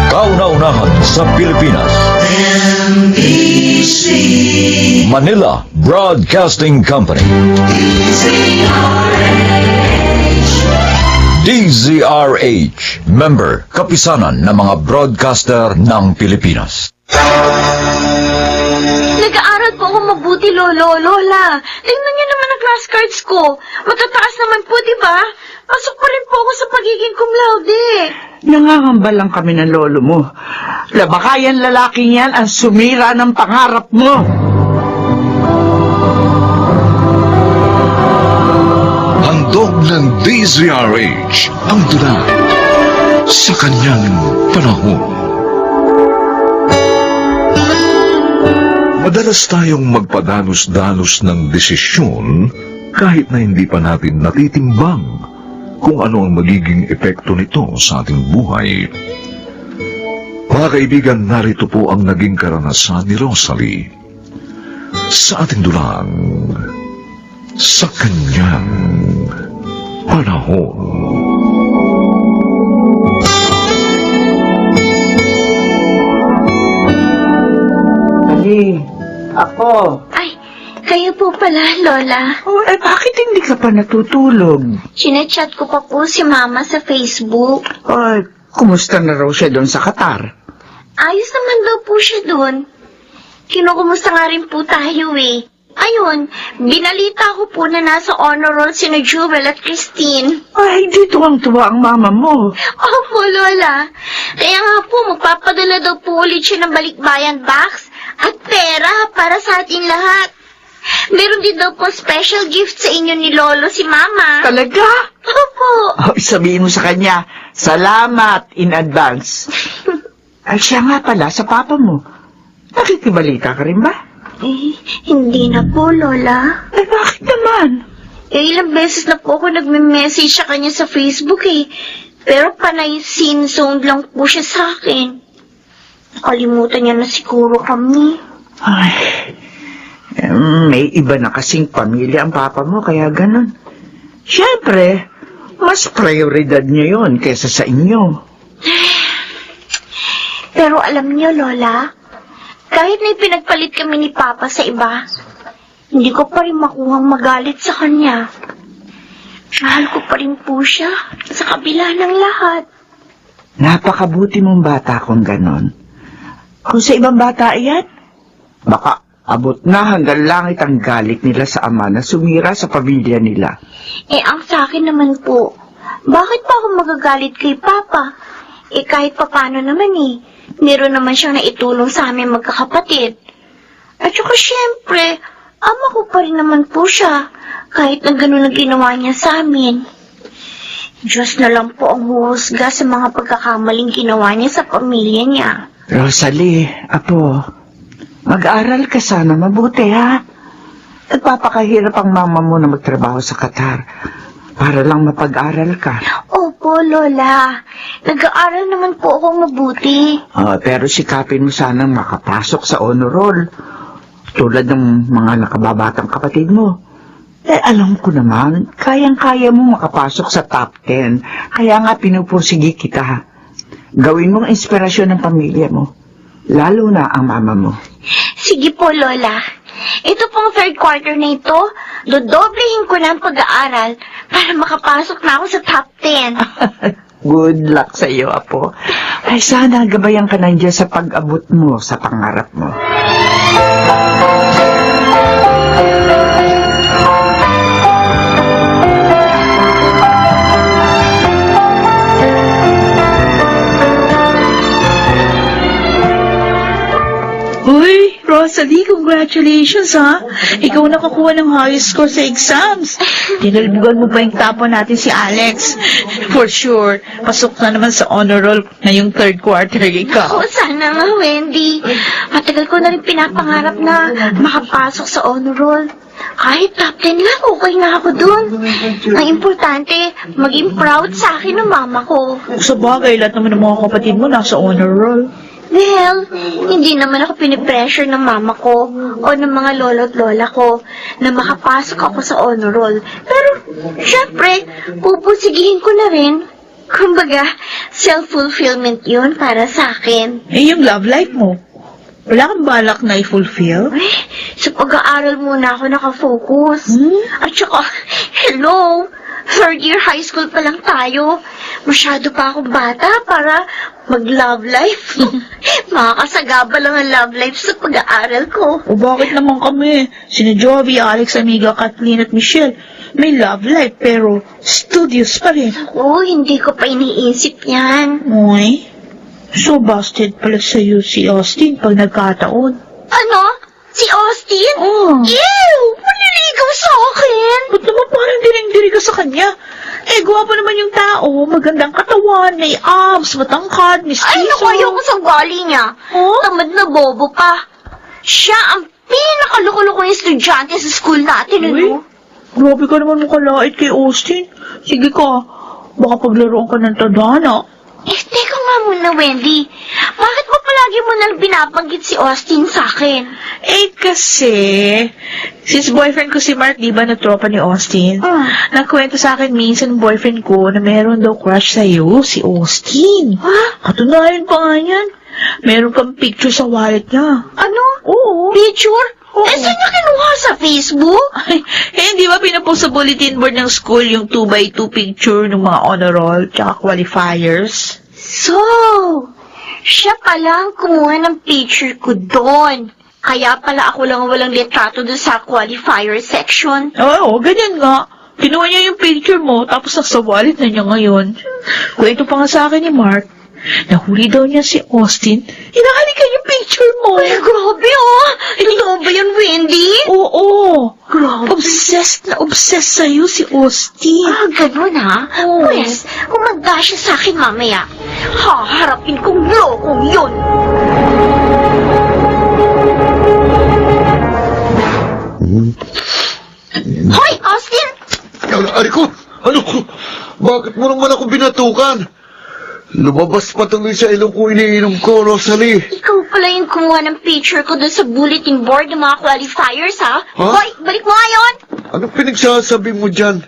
Kauna-unahan sa Pilipinas. NBC Manila Broadcasting Company. DZRH, member, kapisanan ng mga broadcaster ng Pilipinas. Nag-aaral po ako mabuti, Lola. Tingnan niyo naman ang class cards ko. Matataas naman po, di ba? Pasok pa rin po ako sa pagiging cum laude. Nangangamba lang kami ng lolo mo. Baka yan lalaking yan ang sumira ng pangarap mo. Handog ng DZRH ang dula sa kanyang panahon. Madalas tayong magpadalos-dalos ng desisyon kahit na hindi pa natin natitimbang kung ano ang magiging epekto nito sa ating buhay. Mga kaibigan, narito po ang naging karanasan ni Rosalie sa ating dulang sa kanyang panahon. Ali, ako. Ay, kayo po pala, Lola. Bakit hindi ka pa natutulog? Chinechat ko pa po si Mama sa Facebook. Kumusta na raw siya doon sa Qatar? Ayos naman daw po siya doon. Kinukumusta nga rin po tayo eh. Ayun, binalita ko po na nasa honor roll sina Jewel at Christine. Ay, di tuwang-tuwa ang mama mo. Opo, Lola. Kaya nga po, magpapadala daw po ulit siya ng balikbayan box at pera para sa ating lahat. Meron din daw po special gift sa inyo ni Lolo si Mama. Talaga? Opo. Sabihin mo sa kanya, salamat in advance. Ay, siya nga pala, sa papa mo. Nakikibalita ka rin ba? Eh, hindi na po, Lola. Ay, bakit naman? Ilang beses na po ako nagme-message sa kanya sa Facebook eh. Pero panay sin-zoned lang po siya sa akin. Nakalimutan niya na siguro kami. Ay, may iba na kasing pamilya ang papa mo, kaya ganun. Siyempre, mas prioridad niyo yon kaysa sa inyo. Pero alam niyo, Lola, kahit na pinagpalit kami ni Papa sa iba, hindi ko pa rin makuhang magalit sa kanya. Mahal ko pa rin po siya sa kabila ng lahat. Napakabuti mong bata kung ganon. Kung sa ibang bata iyan, baka abot na hanggang langit ang galit nila sa ama na sumira sa pamilya nila. Eh, ang sa akin naman po, bakit pa ako magagalit kay Papa? Eh, kahit papano naman eh, meron naman siyang naitulong sa amin magkakapatid. At saka syempre, ama ko pa rin naman po siya, kahit na gano'n ang ginawa niya sa amin. Diyos na lang po ang huhusga sa mga pagkakamaling ginawa niya sa pamilya niya. Rosalie, apo, mag-aral ka sana mabuti, ha? Nagpapakahirap ang mama mo na magtrabaho sa Qatar para lang mapag-aral ka. Opo, Lola. Nag-aaral naman po akong mabuti. Pero sikapin mo sanang makapasok sa honor roll, tulad ng mga nakababatang kapatid mo. Alam ko naman, kayang-kaya mo makapasok sa top 10, kaya nga pinupursigi kita. Gawin mong inspirasyon ng pamilya mo, lalo na ang mama mo. Sige po, Lola. Ito pong third quarter na ito, dodoblehin ko na ang pag-aaral para makapasok na ako sa top 10. Good luck sa iyo, apo. Ay, sana gabayan ka nandiyan sa pag-abot mo sa pangarap mo. Uy, Rosalie, congratulations ha! Ikaw nakakuha ng highest score sa exams. Tinalbugan mo pa yung tapon natin si Alex. For sure, pasok na naman sa honor roll na yung third quarter ikaw. Oo, sana nga, Wendy. Matagal ko na rin pinapangarap na makapasok sa honor roll. Kahit top 10 lang, okay na ako dun. Ang importante, maging proud sa akin ng mama ko. Sa bagay, lahat naman ng mga kapatid mo nasa honor roll. Well, hindi naman ako pinipressure ng mama ko o ng mga lolo at lola ko na makapasok ako sa honor roll. Pero, syempre, pupusigihin ko na rin. Kumbaga, self-fulfillment yun para sa akin. Eh, yung love life mo, wala kang balak na i-fulfill? Eh, sa pag-aaral muna ako nakafocus. At saka, hello, third year high school pa lang tayo. Masyado pa akong bata para mag-love life. Makakasagaba lang ang love life sa pag-aaral ko. O bakit naman kami? Sina Jovi, Alex, Amiga, Kathleen at Michelle, may love life pero studios pa rin. Oo, hindi ko pa iniisip yan. Uy, so busted pala sa'yo si Austin pag nagkataon. Ano? Si Austin? Oh. Ew! Maniligaw sa akin! Ba't naman parang diring-diri ka sa kanya? Eh, gwapo naman yung tao, magandang katawan, may abs, matangkad, mistiso. Ay, naku, ayoko sa ugali niya. Oh? Tamad na bobo pa. Siya ang pinakalukulukong estudyante sa school natin, Uy, ano? grabe ka naman makalait kay Austin. Sige ka, baka paglaruan ka ng tadhana. Eh, teka nga muna, Wendy. Bakit mo palagi mo nang binabanggit si Austin sa akin? Eh, kasi, since boyfriend ko si Mark, di ba, nagtropa ni Austin? Nagkwento sa akin minsan ng boyfriend ko na meron daw crush sa'yo, si Austin. Ha? Katunayan pa nga yan. Meron kang picture sa wallet niya. Ano? Oo. Picture? Oo. Eh, saan niya kinuha sa Facebook? Ay, di ba pinapost sa bulletin board ng school yung 2x2 picture ng mga honor roll tsaka qualifiers? So, siya pala ang kumuha ng picture ko doon. Kaya pala ako lang walang litrato doon sa qualifier section. Oo, ganyan nga. Kinuha niya yung picture mo, tapos nasa wallet na niya ngayon. Kwento pa nga sa akin ni Mark, nahuli daw niya si Austin, hinahalikan yung picture mo. Ay, grabe oh! Totoo ba yan, Wendy? Oo. Grabe. Obsessed na obsessed sa'yo si Austin. Ah, ganun ha? Oo. Pwes, kung magda siya sa akin mamaya, haharapin kong lokong yun. Hoy, Austin! Ari ko, ano? Bakit mo naman ako binatukan? Lumabas pa tuloy sa ilong ko iniinom ko, Rosalie. Ikaw pala yung kumuha ng picture ko doon sa bulletin board ng mga qualifiers, ha? Ha? Hoy, balik mo nga yun! Ano pinagsasabi mo dyan?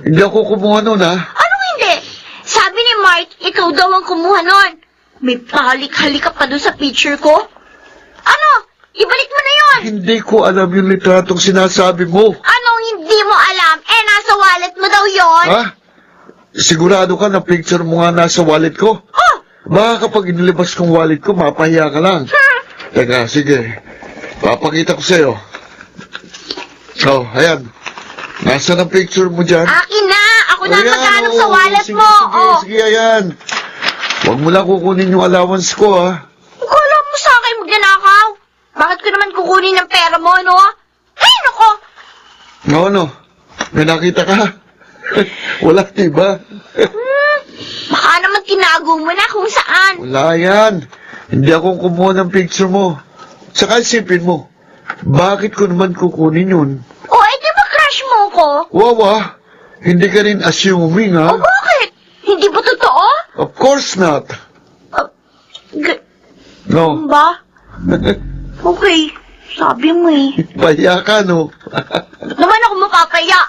Hindi ako kumuha nun, ha? Anong hindi? Sabi ni Mark, ikaw daw ang kumuha nun. May pahalik-halik ka pa doon sa picture ko. Ano? Ibalik mo na yun! Hindi ko alam yung litratong sinasabi mo. Anong hindi mo alam? Eh, nasa wallet mo daw yon. Ha? Sigurado ka na picture mo nga nasa wallet ko? Oh! Baka kapag inilabas kong wallet ko, mapahiya ka lang. Teka, sige. Papakita ko sa'yo. Oh, ayan. Nasaan ang picture mo dyan? Akin na! Ako na Ayan, maghanap oo, sa wallet sige, mo! Sige, Oh. sige, ayan. Huwag mo lang kukunin yung allowance ko, ha? Kala mo sa akin magnanakaw? Bakit ko naman kukunin ng pera mo, no? Ay, nako! Ano? May nakita ka? Wala, diba? Baka naman tinago mo na kung saan. Wala yan. Hindi ako kumuha ng picture mo. Saka isipin mo, bakit ko naman kukunin yun? O, eh, di ba crush mo ko? Wawa, hindi ka rin assuming, O, ha? bakit? Hindi ba totoo? Of course not. No. Ba? Okay, sabi mo eh. Pahiya ka, no? Naman ako mapapaya.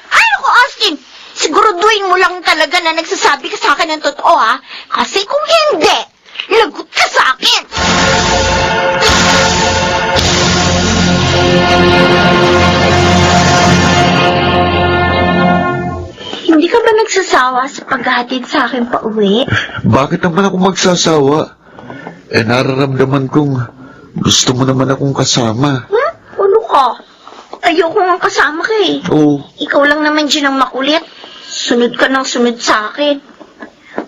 Ay, naku, Austin! Siguraduhin mo lang talaga na nagsasabi ka sa akin ng totoo, ha? Kasi kung hindi, lagot ka sa akin! Hindi ka ba nagsasawa sa paghahatid sa akin pa uwi? Bakit naman ako magsasawa? Eh, nararamdaman kong gusto mo naman akong kasama. Ano ka? Ayoko nga kasama ka eh. Oo. Ikaw lang naman dyan ang makulit. Sunod ka ng sunod sa akin.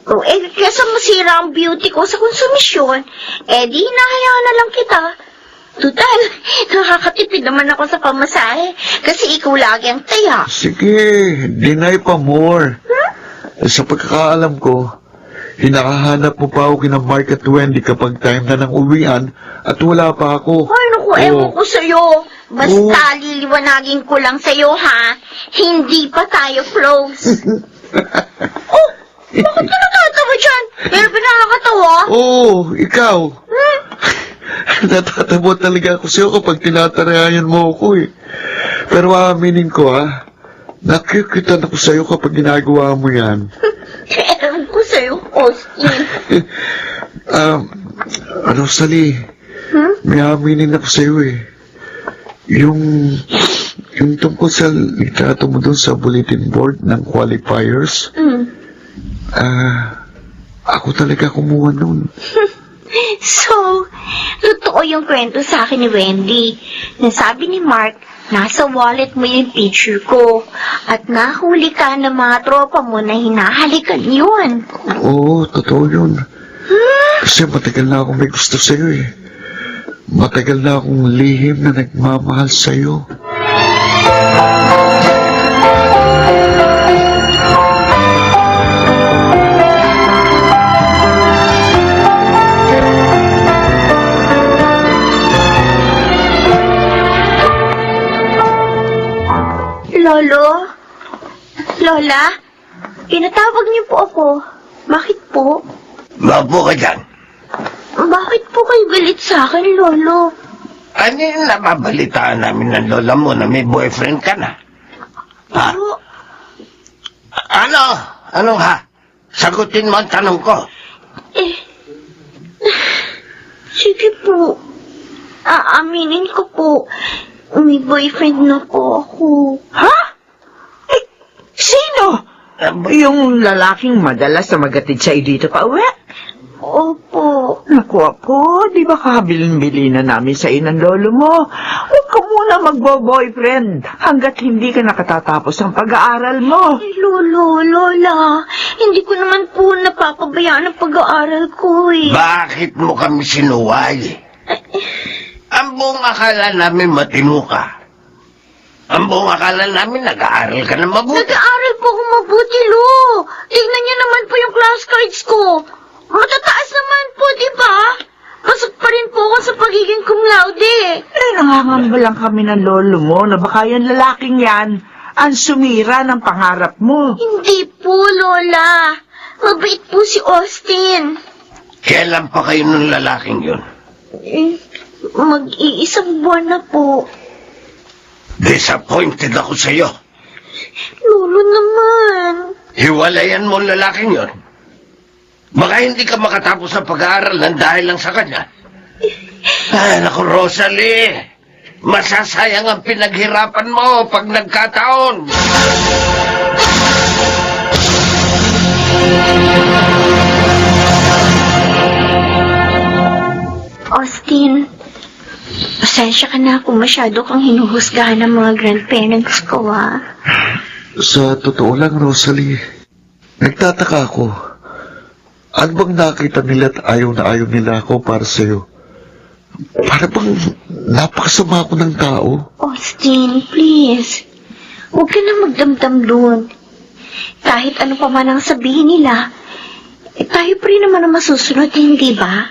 O, eh, kesa masira ang beauty ko sa konsumisyon, eh, di hinahayaan na lang kita. Tutal, nakakatipid naman ako sa pamasahe, kasi ikaw lagi ang taya. Sige, deny pa more. Eh, sa pagkakaalam ko, hinakahanap mo pa ako kina Mark at Wendy kapag time na ng uwian at wala pa ako. Ay, naku, Oo. ewan ko sa'yo. Basta liliwanagin ko lang sa'yo, ha? Hindi pa tayo close. Oh, bakit ka natatawa dyan? Pero nakakatawa? Oo, ikaw. Natatawa talaga ako sa'yo kapag tinatarayan mo ako eh. Pero aaminin ko nakikitan ako sa'yo kapag ginagawa mo yan. Ewan ko sa'yo, Austin. Rosalie, may aminin ako sa'yo eh. Yung tungkol sa litrato mo doon sa bulletin board ng qualifiers, ako talaga kumuha nun. So, totoo yung kwento sa akin ni Wendy. Nasabi ni Mark, nasa wallet mo yung picture ko. At nahuli ka ng mga tropa mo na hinahalikan yun. Oo, totoo yun. Kasi matagal na akong may gusto sa'yo eh. Matagal na akong lihim na nagmamahal sa'yo. Lolo? Lola? Pinatawag niyo po ako. Bakit po? Maupo ka dyan. Bakit po kayo galit sa akin, Lolo? Ano yung nababalitaan namin ng lola mo na may boyfriend ka na? Ha? Oh, Ano? Ano ha? Sagutin mo ang tanong ko. sige po. Aaminin ko po. May boyfriend na po ako. Ha? Eh, sino? Yung lalaking madalas na magatid sa'yo dito pa uwi? Opo. Naku ako, di ba kabilin-bili na namin sa ng lolo mo? Huwag ka muna magbo-boyfriend hanggat hindi ka nakatatapos ng pag-aaral mo. Lolo, Lola, hindi ko naman po napapabayaan ang pag-aaral ko eh. Bakit mo kami sinuway? Ang buong akala namin matino ka. Ang buong akala namin nag-aaral ka na mabuti. Nag-aaral po ako mabuti, Lo. Tignan niyo naman po yung class cards ko. Matataas naman po, di ba? Pasok pa rin po ako sa pagiging cum laude. Nangangamba lang kami ng lolo mo na baka yung lalaking yan ang sumira ng pangarap mo. Hindi po, Lola. Mabait po si Austin. Kailan pa kayo ng lalaking yun? Mag-iisang buwan na po. Disappointed ako sa'yo. Lolo naman. Hiwalayan mo ang lalaking yun. Baka hindi ka makatapos ng pag-aaral ng dahil lang sa kanya. Ay, naku, Rosalie. Masasayang ang pinaghirapan mo pag nagkataon. Austin, pasensya ka na kung masyado kang hinuhusgahan ng mga grandparents ko, Sa totoo lang, Rosalie, nagtataka ako. Ano bang nakita nila at ayaw na ayaw nila ako para sa'yo? Para bang napakasama ako ng tao? Austin, please. Huwag ka na magdamdam doon. Kahit ano pa man ang sabihin nila, tayo pa rin naman ang masusunod, hindi ba?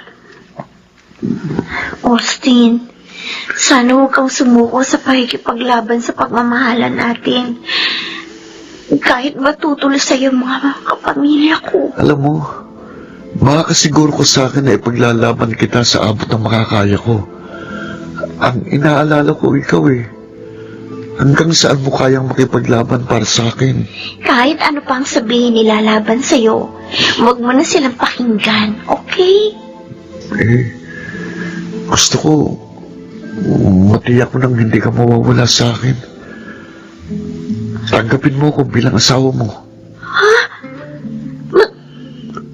Austin, sana huwag kang sumuko sa pakikipaglaban sa pagmamahalan natin. Kahit matutulo sa'yo mga kapamilya ko. Alam mo, makakasiguro ko sa akin na ipaglalaban kita sa abot ng makakaya ko. Ang inaalala ko ikaw eh. Hanggang saan mo kayang makipaglaban para sa akin? Kahit ano pang sabihin nila laban sa'yo, huwag mo na silang pakinggan, okay? Gusto ko, matiyak ko nang hindi ka mawawala sa akin. Tanggapin mo ko bilang asawa mo.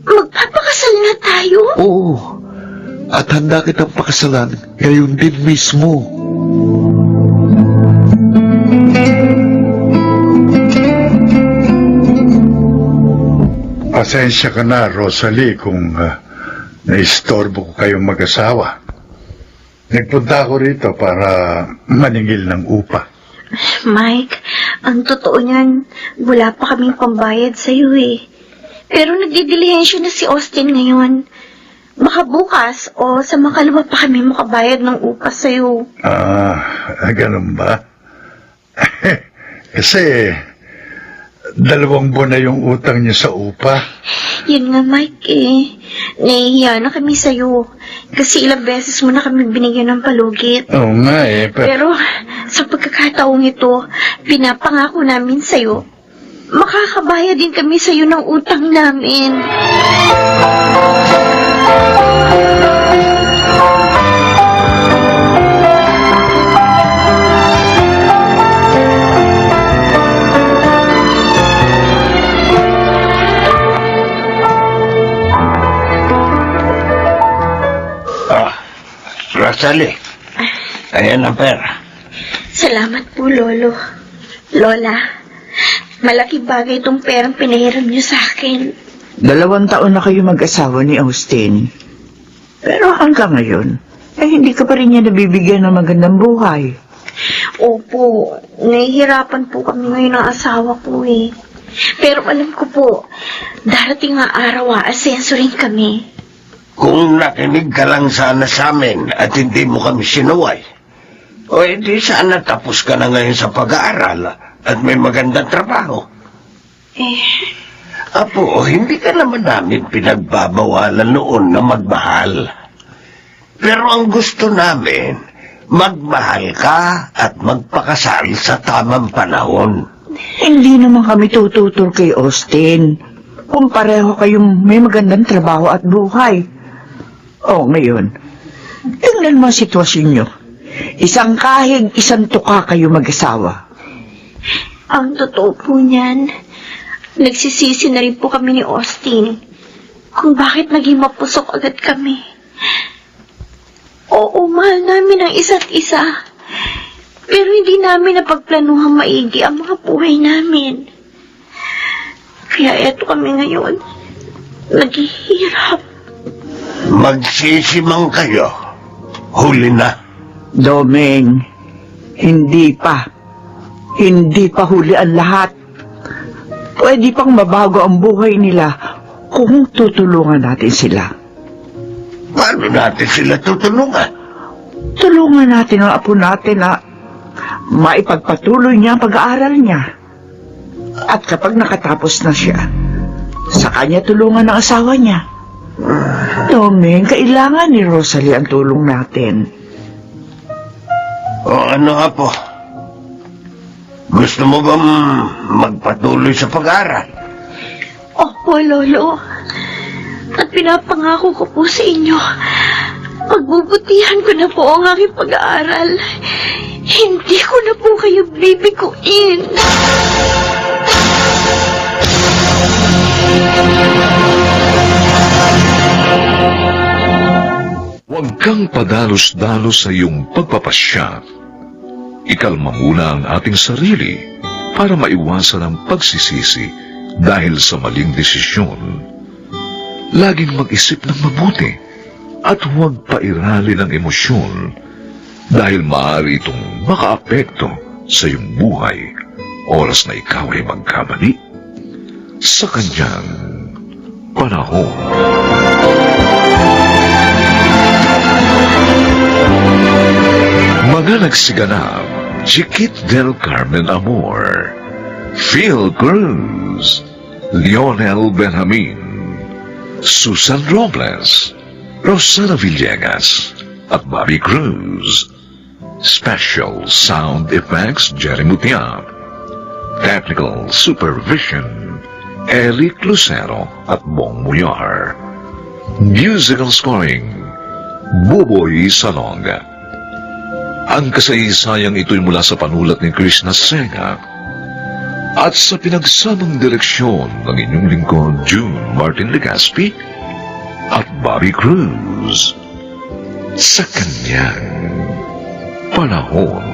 Magpapakasal na tayo? Oo, at handa kitang pakasalan ngayon din mismo. Pasensya ka na, Rosalie, kung naistorbo ko kayong mag-asawa. Nagpunta ako rito para maningil ng upa. Mike, ang totoo niyan, wala pa kaming pambayad sa'yo eh. Pero nagdidilihensyo na si Austin ngayon. Baka bukas o sa makalawa pa kami makabayad ng upa sa'yo. Ganun ba? Kasi 2 buwan na yung utang niya sa upa. Yun nga, Mike, nahihiya na kami sa'yo. Kasi ilang beses mo na kami binigyan ng palugit. Oo nga pero... Pero sa pagkakataong ito, pinapangako namin sa'yo, makakabayad din kami sa'yo ng utang namin. Rosalie, ayan ang pera. Salamat po, Lolo. Lola, malaki bagay itong perang pinahiram niyo sa akin. 2 taon na kayo mag-asawa ni Austin. Pero hanggang ngayon, ay hindi ka pa rin niya nabibigyan ng magandang buhay. Opo, nahihirapan po kami ngayon ng asawa ko eh. Pero alam ko po, darating nga araw aasenso rin kami. Kung nakinig ka lang sana sa amin at hindi mo kami sinuway, o hindi sana tapos ka na ngayon sa pag-aaral at may magandang trabaho. Apo, hindi ka naman namin pinagbabawalan noon na magmahal. Pero ang gusto namin, magmahal ka at magpakasal sa tamang panahon. Hindi naman kami tututol kay Austin kung pareho kayong may magandang trabaho at buhay. Ngayon, tingnan mo ang sitwasyon nyo. Isang kahig, isang tuka kayo mag-asawa. Ang totoo po niyan, nagsisisi na rin po kami ni Austin kung bakit naging mapusok agad kami. Oo, mahal namin ang isa't isa. Pero hindi namin napagplanuhang maigi ang mga buhay namin. Kaya eto kami ngayon, naghihirap. Magsisimang kayo. Huli na. Domeng, hindi pa. Hindi pa huli ang lahat. Pwede pang mabago ang buhay nila kung tutulungan natin sila. Paano natin sila tutulungan? Tulungan natin ang apo natin na maipagpatuloy niya ang pag-aaral niya. At kapag nakatapos na siya, sa kanya tulungan ng asawa niya. Domeng, kailangan ni Rosalie ang tulong natin. O ano, Apo? Gusto mo bang magpatuloy sa pag-aaral? Opo, Lolo. At pinapangako ko po sa inyo, pagbubutihan ko na po ang aking pag-aaral. Hindi ko na po kayo bibiguin. Huwag kang padalos-dalos sa iyong pagpapasya. Ikalma muna ang ating sarili para maiwasan ang pagsisisi dahil sa maling desisyon. Laging mag-isip ng mabuti at huwag pairali ng emosyon dahil maaari itong makaapekto sa iyong buhay oras na ikaw ay magkamali sa kanyang panahon. Mga nagsiganap, Chiquit del Carmen Amor, Phil Cruz, Lionel Benjamin, Susan Robles, Rosana Villegas, at Bobby Cruz. Special Sound Effects, Jerry Mutia. Technical Supervision, Eric Lucero at Bong Muyar. Musical Scoring, Buboy Salonga. Ang kasaysayang ito'y mula sa panulat ni Krishna Sega at sa pinagsamang direksyon ng inyong lingkod June Martin Legaspi at Bobby Cruz sa kanyang panahon.